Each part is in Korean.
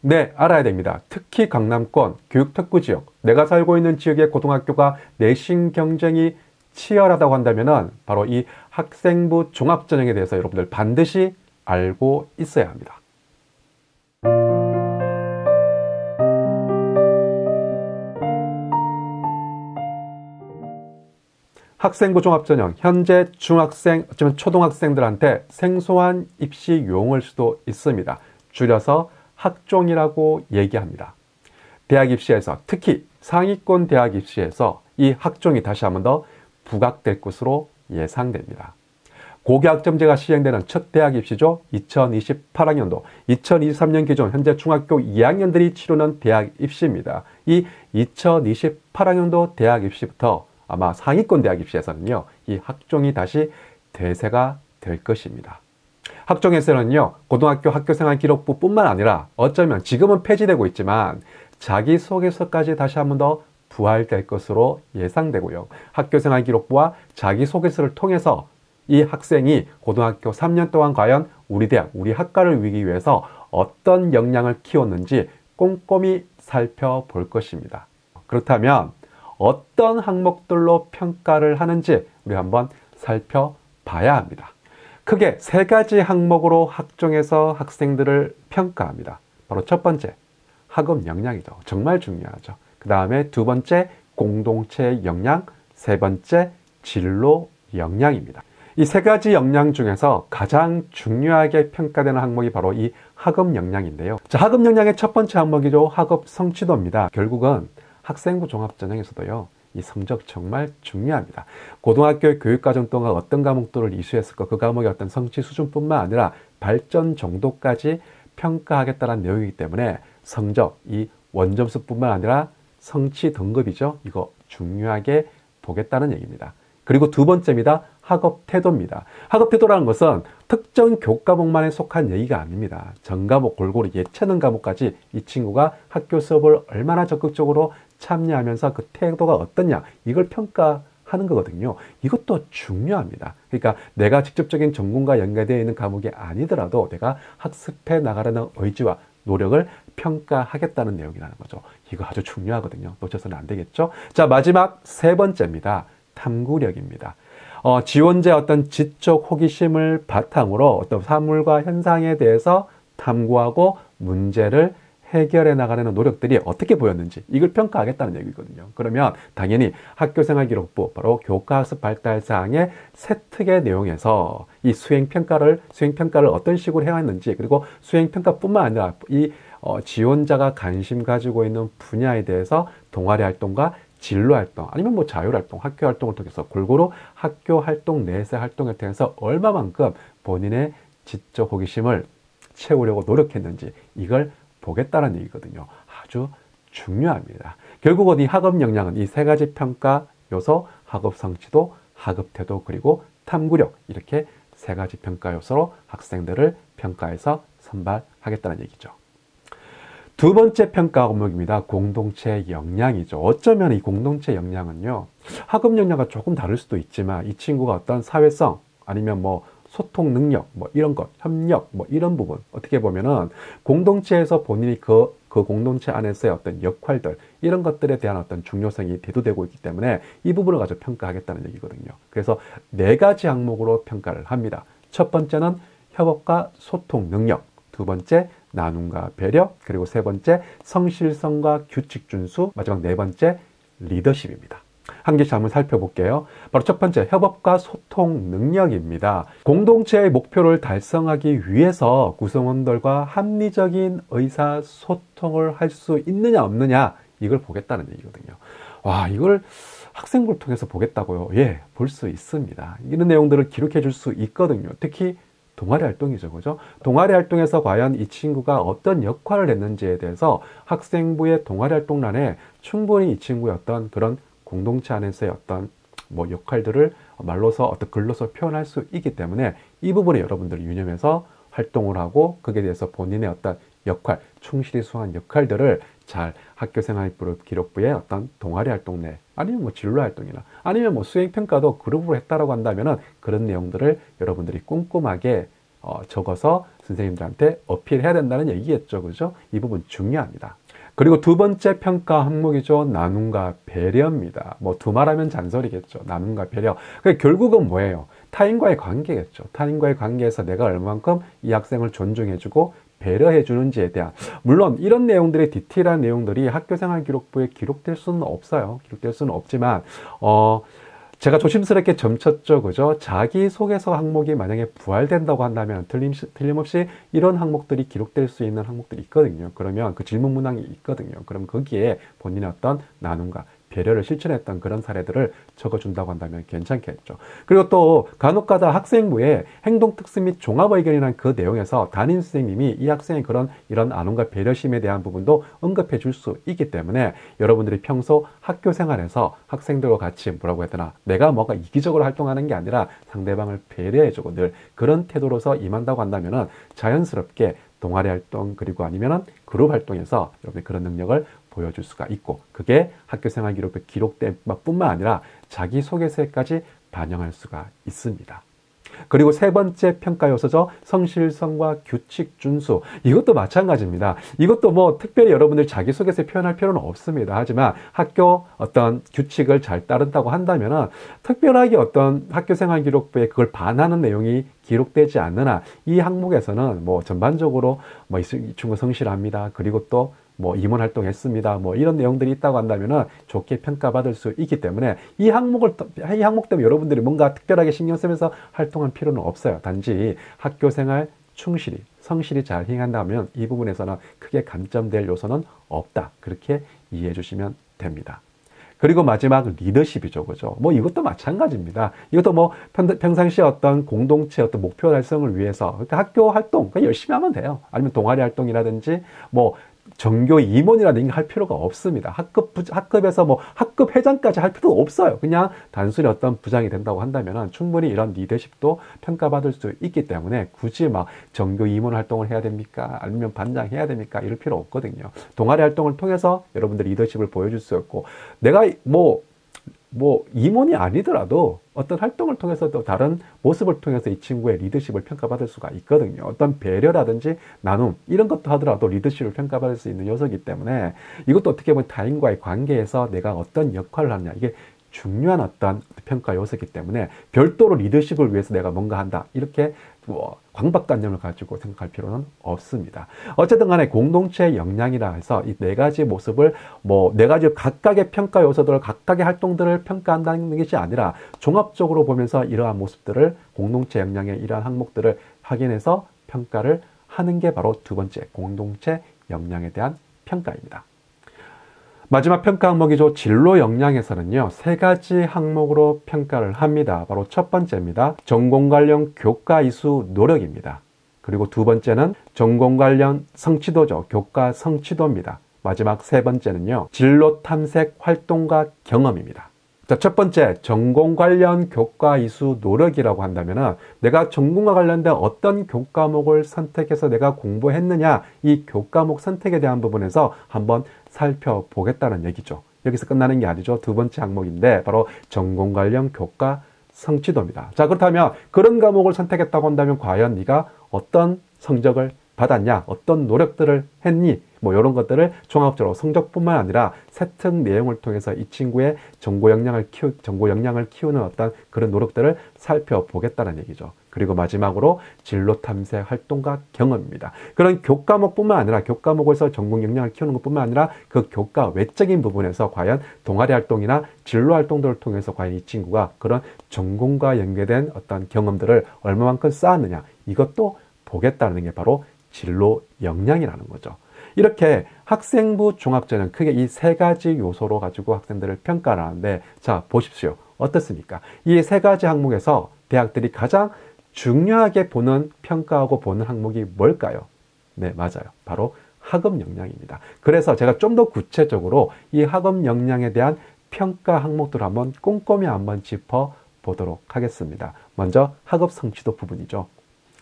네, 알아야 됩니다. 특히 강남권, 교육특구지역, 내가 살고 있는 지역의 고등학교가 내신 경쟁이 치열하다고 한다면 바로 이 학생부 종합전형에 대해서 여러분들 반드시 알고 있어야 합니다. 학생부 종합전형, 현재 중학생, 어쩌면 초등학생들한테 생소한 입시 용어일 수도 있습니다. 줄여서 학종이라고 얘기합니다. 대학 입시에서, 특히 상위권 대학 입시에서 이 학종이 다시 한 번 더 부각될 것으로 예상됩니다. 고교학점제가 시행되는 첫 대학 입시죠. 2028학년도, 2023년 기준 현재 중학교 2학년들이 치르는 대학 입시입니다. 이 2028학년도 대학 입시부터 아마 상위권 대학 입시에서는요, 이 학종이 다시 대세가 될 것입니다. 학종에서는요, 고등학교 학교생활 기록부 뿐만 아니라 어쩌면 지금은 폐지되고 있지만 자기소개서까지 다시 한 번 더 부활될 것으로 예상되고요. 학교생활 기록부와 자기소개서를 통해서 이 학생이 고등학교 3년 동안 과연 우리 대학, 우리 학과를 위기 위해서 어떤 역량을 키웠는지 꼼꼼히 살펴볼 것입니다. 그렇다면 어떤 항목들로 평가를 하는지 우리 한번 살펴봐야 합니다. 크게 세 가지 항목으로 학종에서 학생들을 평가합니다. 바로 첫 번째, 학업 역량이죠. 정말 중요하죠. 그 다음에 두 번째, 공동체 역량, 세 번째, 진로 역량입니다. 이 세 가지 역량 중에서 가장 중요하게 평가되는 항목이 바로 이 학업 역량인데요. 자, 학업 역량의 첫 번째 항목이죠. 학업 성취도입니다. 결국은 학생부 종합전형에서도요, 이 성적 정말 중요합니다. 고등학교 교육과정 동안 어떤 과목들을 이수했을까, 그 과목의 어떤 성취 수준뿐만 아니라 발전 정도까지 평가하겠다는 내용이기 때문에 성적, 이 원점수뿐만 아니라 성취 등급이죠. 이거 중요하게 보겠다는 얘기입니다. 그리고 두 번째입니다. 학업 태도입니다. 학업 태도라는 것은 특정 교과목만에 속한 얘기가 아닙니다. 전 과목 골고루 예체능 과목까지 이 친구가 학교 수업을 얼마나 적극적으로 참여하면서 그 태도가 어떻냐, 이걸 평가하는 거거든요. 이것도 중요합니다. 그러니까 내가 직접적인 전공과 연계되어 있는 과목이 아니더라도 내가 학습해 나가려는 의지와 노력을 평가하겠다는 내용이라는 거죠. 이거 아주 중요하거든요. 놓쳐서는 안 되겠죠. 자, 마지막 세 번째입니다. 탐구력입니다. 지원자의 어떤 지적 호기심을 바탕으로 어떤 사물과 현상에 대해서 탐구하고 문제를 해결해 나가려는 노력들이 어떻게 보였는지 이걸 평가하겠다는 얘기거든요. 그러면 당연히 학교생활 기록부, 바로 교과학습 발달 사항의 세특의 내용에서 이 수행평가를 어떤 식으로 해왔는지, 그리고 수행평가뿐만 아니라 이 지원자가 관심 가지고 있는 분야에 대해서 동아리 활동과 진로 활동, 아니면 뭐 자율 활동, 학교 활동을 통해서 골고루 학교 활동 내에서 활동을 통해서 얼마만큼 본인의 지적 호기심을 채우려고 노력했는지 이걸 보겠다는 얘기거든요. 아주 중요합니다. 결국은 이 학업 역량은 이 세 가지 평가 요소, 학업 성취도, 학업 태도, 그리고 탐구력, 이렇게 세 가지 평가 요소로 학생들을 평가해서 선발하겠다는 얘기죠. 두 번째 평가 과목입니다. 공동체 역량이죠. 어쩌면 이 공동체 역량은요, 학업 역량과 조금 다를 수도 있지만 이 친구가 어떤 사회성, 아니면 뭐 소통 능력, 뭐 이런 것, 협력, 뭐 이런 부분, 어떻게 보면은 공동체에서 본인이 그 공동체 안에서의 어떤 역할들, 이런 것들에 대한 어떤 중요성이 대두되고 있기 때문에 이 부분을 가지고 평가하겠다는 얘기거든요. 그래서 네 가지 항목으로 평가를 합니다. 첫 번째는 협업과 소통 능력, 두 번째 나눔과 배려, 그리고 세 번째 성실성과 규칙 준수, 마지막 네 번째 리더십입니다. 한 개씩 한번 살펴볼게요. 바로 첫 번째, 협업과 소통 능력입니다. 공동체의 목표를 달성하기 위해서 구성원들과 합리적인 의사소통을 할 수 있느냐 없느냐, 이걸 보겠다는 얘기거든요. 와, 이걸 학생부를 통해서 보겠다고요? 예, 볼 수 있습니다. 이런 내용들을 기록해 줄 수 있거든요. 특히 동아리 활동이죠. 그죠? 동아리 활동에서 과연 이 친구가 어떤 역할을 했는지에 대해서 학생부의 동아리 활동란에 충분히 이 친구의 어떤 그런 공동체 안에서의 어떤 뭐 역할들을 말로서 어떤 글로서 표현할 수 있기 때문에 이 부분에 여러분들이 유념해서 활동을 하고 거기에 대해서 본인의 어떤 역할, 충실히 수행한 역할들을 잘 학교생활 기록부의 어떤 동아리 활동 내, 아니면 뭐 진로 활동이나 아니면 뭐 수행평가도 그룹으로 했다라고 한다면은 그런 내용들을 여러분들이 꼼꼼하게 적어서 선생님들한테 어필해야 된다는 얘기겠죠. 그죠? 이 부분 중요합니다. 그리고 두 번째 평가 항목이죠. 나눔과 배려입니다. 뭐 두말하면 잔소리겠죠. 나눔과 배려. 결국은 뭐예요? 타인과의 관계겠죠. 타인과의 관계에서 내가 얼만큼 이 학생을 존중해주고 배려해 주는지에 대한, 물론 이런 내용들의 디테일한 내용들이 학교생활 기록부에 기록될 수는 없어요. 기록될 수는 없지만 제가 조심스럽게 점쳤죠. 그죠? 자기소개서 항목이 만약에 부활된다고 한다면 틀림없이 이런 항목들이 기록될 수 있는 항목들이 있거든요. 그러면 그 질문 문항이 있거든요. 그럼 거기에 본인의 어떤 나눔과 배려를 실천했던 그런 사례들을 적어준다고 한다면 괜찮겠죠. 그리고 또 간혹가다 학생부에 행동특수 및 종합의견이라는 그 내용에서 담임 선생님이 이 학생의 이런 나눔과 배려심에 대한 부분도 언급해 줄 수 있기 때문에 여러분들이 평소 학교 생활에서 학생들과 같이 뭐라고 해야 되나, 내가 뭔가 이기적으로 활동하는 게 아니라 상대방을 배려해주고 늘 그런 태도로서 임한다고 한다면은 자연스럽게 동아리 활동 그리고 아니면은 그룹 활동에서 여러분의 그런 능력을 보여줄 수가 있고, 그게 학교생활 기록부에 기록된 뿐만 아니라 자기소개서에까지 반영할 수가 있습니다. 그리고 세 번째 평가 요소죠. 성실성과 규칙 준수. 이것도 마찬가지입니다. 이것도 뭐 특별히 여러분들 자기소개서에 표현할 필요는 없습니다. 하지만 학교 어떤 규칙을 잘 따른다고 한다면은 특별하게 어떤 학교생활 기록부에 그걸 반하는 내용이 기록되지 않느나 이 항목에서는 뭐 전반적으로 뭐 이 친구 성실합니다. 그리고 또 뭐 임원 활동했습니다. 뭐 이런 내용들이 있다고 한다면은 좋게 평가받을 수 있기 때문에 이 항목 때문에 여러분들이 뭔가 특별하게 신경 쓰면서 활동할 필요는 없어요. 단지 학교 생활 충실히, 성실히 잘 행한다면 이 부분에서는 크게 감점될 요소는 없다. 그렇게 이해해 주시면 됩니다. 그리고 마지막 리더십이죠. 그죠? 뭐 이것도 마찬가지입니다. 이것도 뭐 평상시에 어떤 공동체 어떤 목표 달성을 위해서 그러니까 학교 활동 그냥 열심히 하면 돼요. 아니면 동아리 활동이라든지 뭐 전교 임원이라든지 할 필요가 없습니다. 학급에서 뭐 학급 회장까지 할 필요도 없어요. 그냥 단순히 어떤 부장이 된다고 한다면 충분히 이런 리더십도 평가받을 수 있기 때문에 굳이 막 전교 임원 활동을 해야 됩니까? 아니면 반장 해야 됩니까? 이럴 필요 없거든요. 동아리 활동을 통해서 여러분들 리더십을 보여줄 수 있고, 내가 뭐 임원이 아니더라도 어떤 활동을 통해서 또 다른 모습을 통해서 이 친구의 리더십을 평가받을 수가 있거든요. 어떤 배려라든지 나눔 이런 것도 하더라도 리더십을 평가받을 수 있는 요소이기 때문에 이것도 어떻게 보면 타인과의 관계에서 내가 어떤 역할을 하느냐, 이게 중요한 어떤 평가 요소이기 때문에 별도로 리더십을 위해서 내가 뭔가 한다 이렇게 광박관념을 가지고 생각할 필요는 없습니다. 어쨌든 간에 공동체 역량이라 해서 이 네 가지 모습을 네 가지 각각의 평가 요소들을 각각의 활동들을 평가한다는 것이 아니라 종합적으로 보면서 이러한 모습들을 공동체 역량의 이러한 항목들을 확인해서 평가를 하는 게 바로 두 번째 공동체 역량에 대한 평가입니다. 마지막 평가 항목이죠. 진로 역량에서는요, 세 가지 항목으로 평가를 합니다. 바로 첫 번째입니다. 전공 관련 교과 이수 노력입니다. 그리고 두 번째는 전공 관련 성취도죠. 교과 성취도입니다. 마지막 세 번째는요, 진로 탐색 활동과 경험입니다. 자, 첫 번째, 전공 관련 교과 이수 노력이라고 한다면은 내가 전공과 관련된 어떤 교과목을 선택해서 내가 공부했느냐, 이 교과목 선택에 대한 부분에서 한번 살펴보겠다는 얘기죠. 여기서 끝나는 게 아니죠. 두 번째 항목인데 바로 전공 관련 교과 성취도입니다. 자, 그렇다면 그런 과목을 선택했다고 한다면 과연 네가 어떤 성적을 받았냐, 어떤 노력들을 했니, 이런 것들을 종합적으로 성적뿐만 아니라 세특 내용을 통해서 이 친구의 정보 역량을 키우는 어떤 그런 노력들을 살펴보겠다는 얘기죠. 그리고 마지막으로 진로 탐색 활동과 경험입니다. 그런 교과목뿐만 아니라 교과목에서 전공 역량을 키우는 것뿐만 아니라 그 교과 외적인 부분에서 과연 동아리 활동이나 진로 활동들을 통해서 과연 이 친구가 그런 전공과 연계된 어떤 경험들을 얼마만큼 쌓았느냐, 이것도 보겠다는 게 바로 진로 역량이라는 거죠. 이렇게 학생부 종합전형 크게 이 세 가지 요소로 가지고 학생들을 평가를 하는데, 자, 보십시오. 어떻습니까? 이 세 가지 항목에서 대학들이 가장 중요하게 평가하고 보는 항목이 뭘까요? 네, 맞아요. 바로 학업 역량입니다. 그래서 제가 좀 더 구체적으로 이 학업 역량에 대한 평가 항목들을 한번 꼼꼼히 한번 짚어보도록 하겠습니다. 먼저 학업 성취도 부분이죠.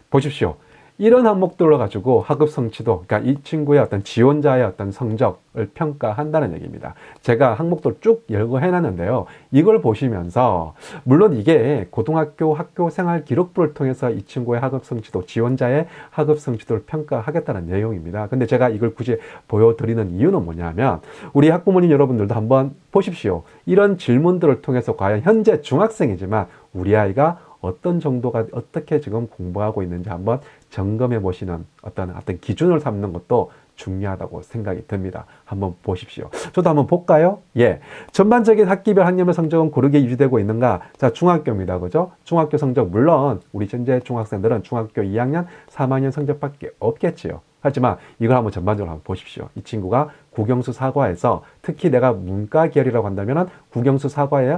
보십시오. 이런 항목들로 가지고 학업 성취도, 그러니까 이 친구의 어떤 지원자의 어떤 성적을 평가한다는 얘기입니다. 제가 항목들 쭉 열거 해놨는데요. 이걸 보시면서 물론 이게 고등학교 학교 생활 기록부를 통해서 이 친구의 학업 성취도, 지원자의 학업 성취도를 평가하겠다는 내용입니다. 근데 제가 이걸 굳이 보여드리는 이유는 뭐냐면 우리 학부모님 여러분들도 한번 보십시오. 이런 질문들을 통해서 과연 현재 중학생이지만 우리 아이가 어떤 정도가 어떻게 지금 공부하고 있는지 한번 점검해 보시는 어떤 기준을 삼는 것도 중요하다고 생각이 듭니다. 한번 보십시오. 저도 한번 볼까요? 예. 전반적인 학기별 학년별 성적은 고르게 유지되고 있는가? 자, 중학교입니다. 그죠? 중학교 성적, 물론 우리 현재 중학생들은 중학교 2학년, 3학년 성적밖에 없겠지요. 하지만 이걸 한번 전반적으로 한번 보십시오. 이 친구가 국영수 사과에서 특히 내가 문과 계열이라고 한다면 국영수 사과에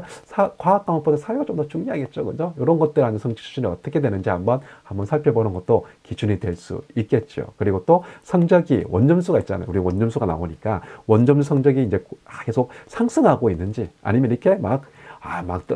과학 과목보다 사회가 좀 더 중요하겠죠. 그죠? 이런 것들 하는 성취 수준이 어떻게 되는지 한번 살펴보는 것도 기준이 될 수 있겠죠. 그리고 또 성적이 원점수가 있잖아요. 우리 원점수가 나오니까 원점수 성적이 이제 계속 상승하고 있는지 아니면 이렇게 막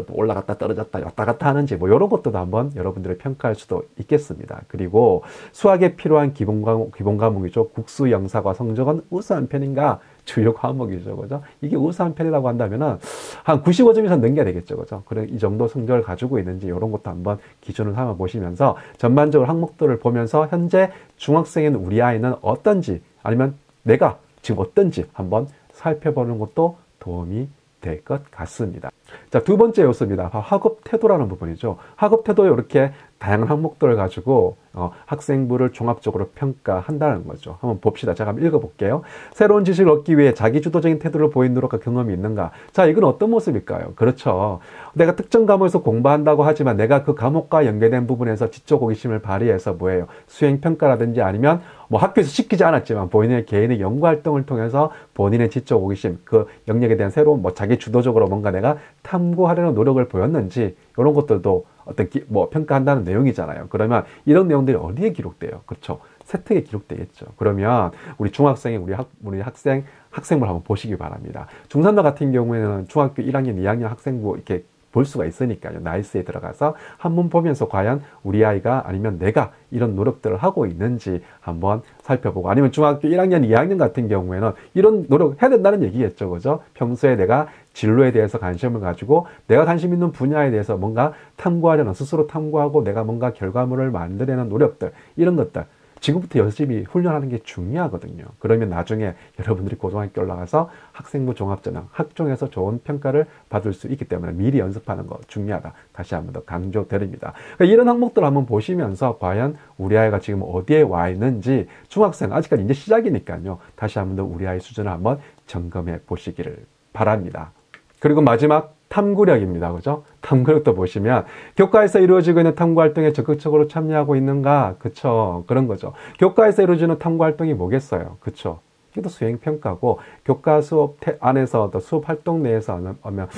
올라갔다 떨어졌다 왔다 갔다 하는지 뭐 이런 것도 한번 여러분들이 평가할 수도 있겠습니다. 그리고 수학에 필요한 기본 과목이죠. 국수, 영사과 성적은 우수한 편인가? 주요 과목이죠. 그죠? 이게 우수한 편이라고 한다면은 한 95점 이상 넘겨야 되겠죠. 그죠? 그래, 이 정도 성적을 가지고 있는지 이런 것도 한번 기준을 삼아 보시면서 전반적으로 항목들을 보면서 현재 중학생인 우리 아이는 어떤지 아니면 내가 지금 어떤지 한번 살펴보는 것도 도움이 될 것 같습니다. 자, 두 번째 요소입니다. 학업 태도라는 부분이죠. 학업 태도에 이렇게 다양한 항목들을 가지고 학생부를 종합적으로 평가한다는 거죠. 한번 봅시다. 제가 한번 읽어볼게요. 새로운 지식을 얻기 위해 자기주도적인 태도를 보인 노력과 경험이 있는가? 자, 이건 어떤 모습일까요? 그렇죠. 내가 특정 과목에서 공부한다고 하지만 내가 그 과목과 연계된 부분에서 지적 호기심을 발휘해서 뭐예요? 수행평가라든지 아니면 뭐 학교에서 시키지 않았지만 본인의 개인의 연구활동을 통해서 본인의 지적 호기심, 그 영역에 대한 새로운 자기 주도적으로 뭔가 내가 탐구하려는 노력을 보였는지 이런 것들도 어떤 평가한다는 내용이잖아요. 그러면 이런 내용들이 어디에 기록돼요? 그렇죠. 세특에 기록되겠죠. 그러면 우리 중학생의 우리 학생부를 한번 보시기 바랍니다. 중3들 같은 경우에는 중학교 1학년, 2학년 학생부 이렇게 볼 수가 있으니까요. 나이스에 들어가서 한번 보면서 과연 우리 아이가 아니면 내가 이런 노력들을 하고 있는지 한번 살펴보고 아니면 중학교 1학년, 2학년 같은 경우에는 이런 노력 해야 된다는 얘기겠죠. 그죠? 평소에 내가 진로에 대해서 관심을 가지고 내가 관심 있는 분야에 대해서 뭔가 탐구하려는 스스로 탐구하고 내가 뭔가 결과물을 만들려는 노력들 이런 것들 지금부터 열심히 훈련하는 게 중요하거든요. 그러면 나중에 여러분들이 고등학교 올라가서 학생부 종합전형, 학종에서 좋은 평가를 받을 수 있기 때문에 미리 연습하는 거 중요하다. 다시 한번 더 강조드립니다. 그러니까 이런 항목들을 한번 보시면서 과연 우리 아이가 지금 어디에 와 있는지 중학생, 아직까지 이제 시작이니까요. 다시 한번 더 우리 아이 수준을 한번 점검해 보시기를 바랍니다. 그리고 마지막 탐구력입니다. 그죠? 탐구력도 보시면 교과에서 이루어지고 있는 탐구 활동에 적극적으로 참여하고 있는가? 그쵸? 그런 거죠. 교과에서 이루어지는 탐구 활동이 뭐겠어요? 그쵸? 이것도 수행평가고 교과 수업 안에서 또 수업 활동 내에서 하면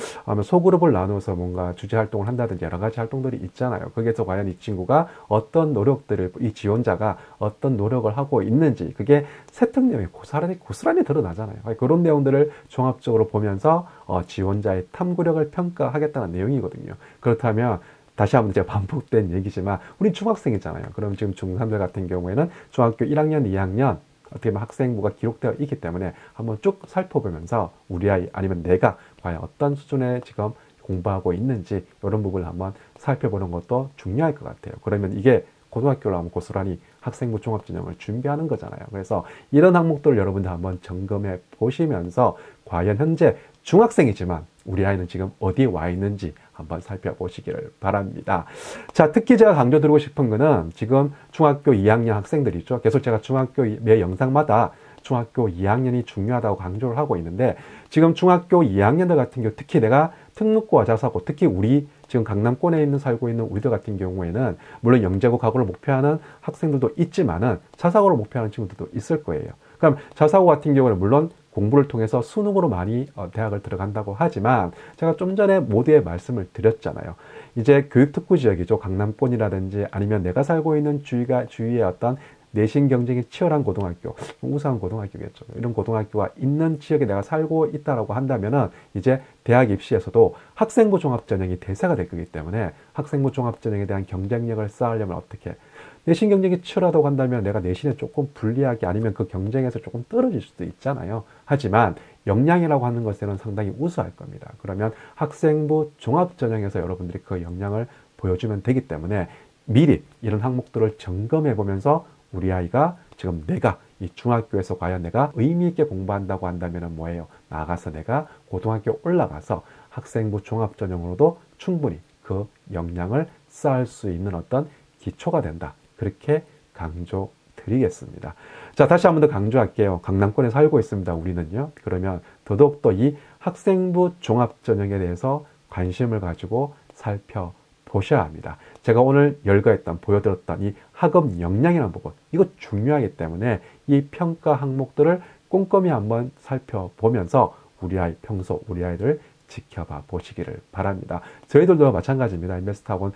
소그룹을 나누어서 뭔가 주제 활동을 한다든지 여러 가지 활동들이 있잖아요. 거기에서 과연 이 친구가 어떤 노력들을 이 지원자가 어떤 노력을 하고 있는지 그게 세특 내용이 고스란히 드러나잖아요. 그런 내용들을 종합적으로 보면서 지원자의 탐구력을 평가하겠다는 내용이거든요. 그렇다면 다시 한번 제가 반복된 얘기지만 우리 중학생이잖아요. 그럼 지금 중3들 같은 경우에는 중학교 1학년, 2학년 어떻게 보면 학생부가 기록되어 있기 때문에 한번 쭉 살펴보면서 우리 아이 아니면 내가 과연 어떤 수준에 지금 공부하고 있는지 이런 부분을 한번 살펴보는 것도 중요할 것 같아요. 그러면 이게 고등학교로 하면 고스란히 학생부 종합전형을 준비하는 거잖아요. 그래서 이런 항목들을 여러분들 한번 점검해 보시면서 과연 현재 중학생이지만 우리 아이는 지금 어디에 와 있는지 한번 살펴보시기를 바랍니다. 자, 특히 제가 강조드리고 싶은 거는 지금 중학교 2학년 학생들이죠. 계속 제가 중학교 매 영상마다 중학교 2학년이 중요하다고 강조를 하고 있는데 지금 중학교 2학년들 같은 경우 특히 내가 특목고와 자사고 특히 우리 지금 강남권에 살고 있는 우리들 같은 경우에는 물론 영재고 가고를 목표하는 학생들도 있지만은 자사고를 목표하는 친구들도 있을 거예요. 그럼 자사고 같은 경우는 물론 공부를 통해서 수능으로 많이 대학을 들어간다고 하지만 제가 좀 전에 모두에 말씀을 드렸잖아요. 이제 교육특구 지역이죠. 강남권이라든지 아니면 내가 살고 있는 주위의 어떤 내신 경쟁이 치열한 고등학교, 우수한 고등학교겠죠. 이런 고등학교가 있는 지역에 내가 살고 있다라고 한다면은 이제 대학 입시에서도 학생부 종합전형이 대세가 될 거기 때문에 학생부 종합전형에 대한 경쟁력을 쌓으려면 어떻게 내신 경쟁이 치열하다고 한다면 내가 내신에 조금 불리하게 아니면 그 경쟁에서 조금 떨어질 수도 있잖아요. 하지만 역량이라고 하는 것에는 상당히 우수할 겁니다. 그러면 학생부 종합전형에서 여러분들이 그 역량을 보여주면 되기 때문에 미리 이런 항목들을 점검해 보면서 우리 아이가 지금 내가 이 중학교에서 과연 내가 의미 있게 공부한다고 한다면 뭐예요? 나아가서 내가 고등학교 올라가서 학생부 종합전형으로도 충분히 그 역량을 쌓을 수 있는 어떤 기초가 된다. 그렇게 강조드리겠습니다. 자, 다시 한 번 더 강조할게요. 강남권에 살고 있습니다. 우리는요. 그러면 더더욱더 이 학생부 종합전형에 대해서 관심을 가지고 살펴보셔야 합니다. 제가 오늘 열거했던, 보여드렸던 이 학업 역량이라는 부분, 이거 중요하기 때문에 이 평가 항목들을 꼼꼼히 한번 살펴보면서 우리 아이, 평소 우리 아이들 지켜봐 보시기를 바랍니다. 저희들도 마찬가지입니다. 인베스트학원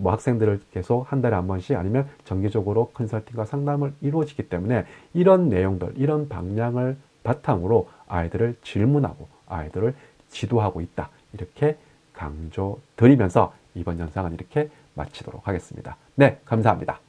학생들을 계속 한 달에 한 번씩 아니면 정기적으로 컨설팅과 상담을 이루어지기 때문에 이런 내용들, 이런 방향을 바탕으로 아이들을 질문하고 아이들을 지도하고 있다. 이렇게 강조드리면서 이번 영상은 이렇게 마치도록 하겠습니다. 네, 감사합니다.